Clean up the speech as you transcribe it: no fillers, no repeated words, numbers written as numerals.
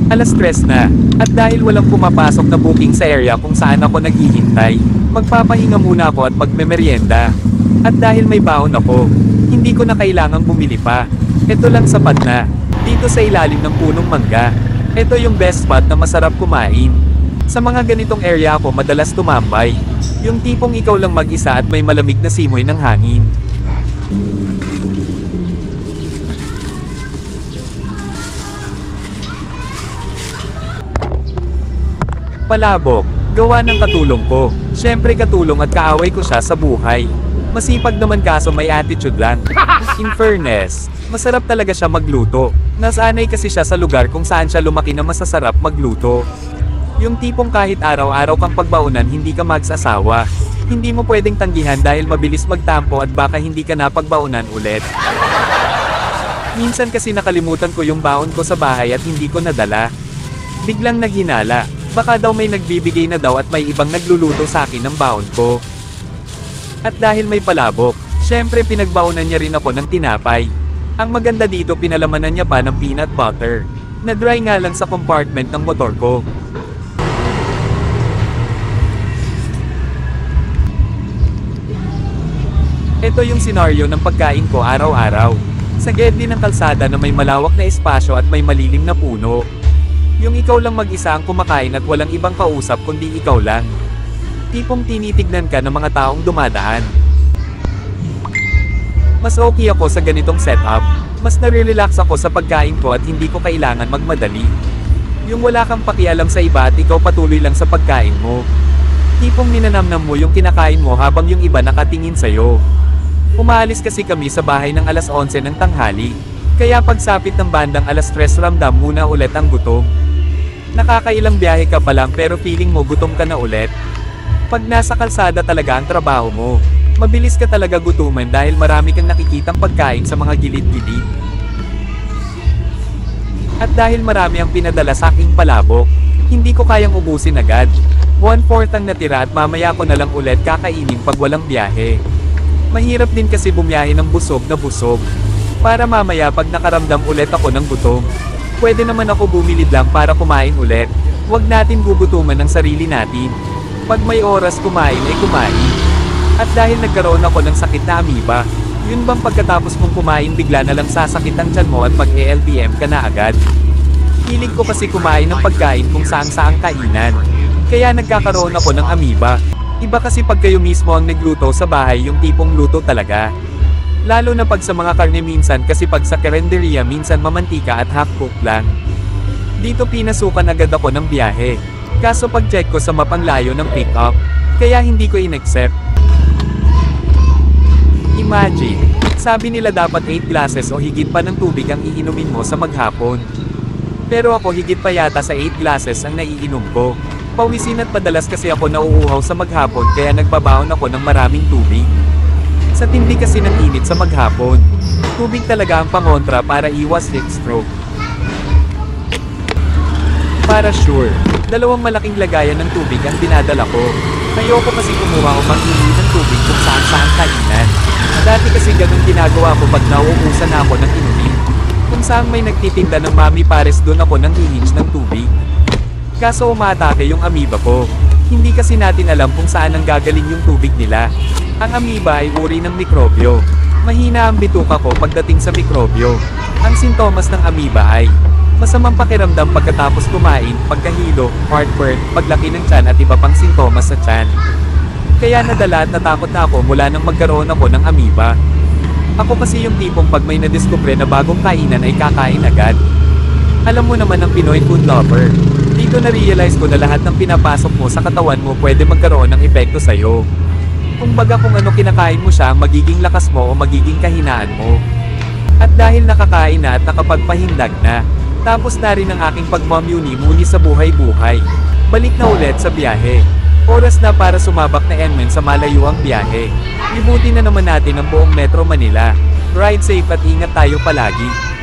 Alas 3 na, at dahil walang pumapasok na booking sa area kung saan ako naghihintay, magpapahinga muna ako at magmemeryenda. At dahil may baon ako, hindi ko na kailangang bumili pa. Ito lang sapat na. Dito sa ilalim ng punong mangga, ito yung best spot na masarap kumain. Sa mga ganitong area ako madalas tumambay. Yung tipong ikaw lang mag-isa at may malamig na simoy ng hangin. Palabok, gawa ng katulong ko. Siyempre katulong at kaaway ko siya sa buhay. Masipag naman kaso may attitude lang. In fairness, masarap talaga siya magluto. Nasanay kasi siya sa lugar kung saan siya lumaki na masasarap magluto. Yung tipong kahit araw-araw kang pagbaunan hindi ka magsasawa. Hindi mo pwedeng tanggihan dahil mabilis magtampo at baka hindi ka na pagbaunan ulit. Minsan kasi nakalimutan ko yung baon ko sa bahay at hindi ko nadala. Biglang naghinala. Baka daw may nagbibigay na daw at may ibang nagluluto sa akin ng baon ko. At dahil may palabok, syempre pinagbaunan niya rin ako ng tinapay. Ang maganda dito pinalamanan niya pa ng peanut butter. Na-dry nga lang sa compartment ng motor ko. Ito yung senaryo ng pagkain ko araw-araw. Sa gilid ng kalsada na may malawak na espasyo at may malilim na puno. Yung ikaw lang mag-isa ang kumakain at walang ibang kausap kundi ikaw lang. Tipong tinitignan ka ng mga taong dumadaan. Mas okay ako sa ganitong setup. Mas nare-relax ako sa pagkain ko at hindi ko kailangan magmadali. Yung wala kang pakialam sa iba at ikaw patuloy lang sa pagkain mo. Tipong ninanamnam mo yung kinakain mo habang yung iba nakatingin sa'yo. Umaalis kasi kami sa bahay ng alas 11 ng tanghali. Kaya pagsapit ng bandang alas 3 ramdam muna ulit ang gutom. Nakakailang biyahe ka pa lang pero feeling mo gutom ka na ulit. Pag nasa kalsada talaga ang trabaho mo, mabilis ka talaga gutuman dahil marami kang nakikitang pagkain sa mga gilid-gilid. At dahil marami ang pinadala sa aking palabok, hindi ko kayang ubusin agad. 1/4 ang natira at mamaya ko na lang ulit kakainin pag walang biyahe. Mahirap din kasi bumiyahe ng busog na busog. Para mamaya pag nakaramdam ulit ako ng gutom, pwede naman ako bumili lang para kumain ulit. Huwag natin gugutuman ng sarili natin. Pag may oras kumain ay kumain. At dahil nagkaroon ako ng sakit na amoeba, yun bang pagkatapos mong kumain bigla na lang sasakit ang tiyan mo at mag-ELBM ka na agad? Hilig ko kasi kumain ng pagkain kung saang-saang kainan. Kaya nagkakaroon ako ng amoeba. Iba kasi pag kayo mismo ang nagluto sa bahay yung tipong luto talaga. Lalo na pag sa mga karne minsan kasi pag sa karinderya minsan mamantika at half-cooked lang. Dito pinasukan agad ako ng biyahe. Kaso pag-check ko sa mapang layo ng pick-up, kaya hindi ko in-accept. Imagine, sabi nila dapat 8 glasses o higit pa ng tubig ang iinumin mo sa maghapon. Pero ako higit pa yata sa 8 glasses ang naiinom ko. Pawisin at madalas kasi ako nauuhaw sa maghapon kaya nagbabaon ako ng maraming tubig. Sa tindi kasi ng init sa maghapon, tubig talaga ang pangontra para iwas heat stroke. Para sure, 2 malaking lagayan ng tubig ang dinadala ko. Ayoko kasi kumuha o mag-inom ng tubig kung saan-saan kainan. Dati kasi ganun ginagawa ko pag nauubusan na ako ng inumin. Kung saan may nagtitinda ng Mami Pares doon ako nang hihinge ng tubig. Kaso umatake yung amoeba ko. Hindi kasi natin alam kung saan ang gagaling yung tubig nila. Ang amoeba ay uri ng mikrobyo. Mahina ang bituka ko pagdating sa mikrobyo. Ang sintomas ng amoeba ay masamang pakiramdam pagkatapos kumain, pagkahilo, heartburn, paglaki ng tiyan at iba pang sintomas sa tiyan. Kaya nadala at natakot na ako mula nang magkaroon ako ng amoeba. Ako kasi yung tipong pag may nadiskubre na bagong kainan ay kakain agad. Alam mo naman ang Pinoy food lover. Dito na-realize ko na lahat ng pinapasok mo sa katawan mo pwede magkaroon ng epekto sa'yo. Kumbaga kung ano kinakain mo siya, magiging lakas mo o magiging kahinaan mo. At dahil nakakain na at nakapagpahindag na, tapos na rin ang aking pagmamuni-muni sa buhay-buhay. Balik na ulit sa biyahe. Oras na para sumabak na Enmen sa malayuang biyahe. Libutin na naman natin ang buong Metro Manila. Ride safe at ingat tayo palagi.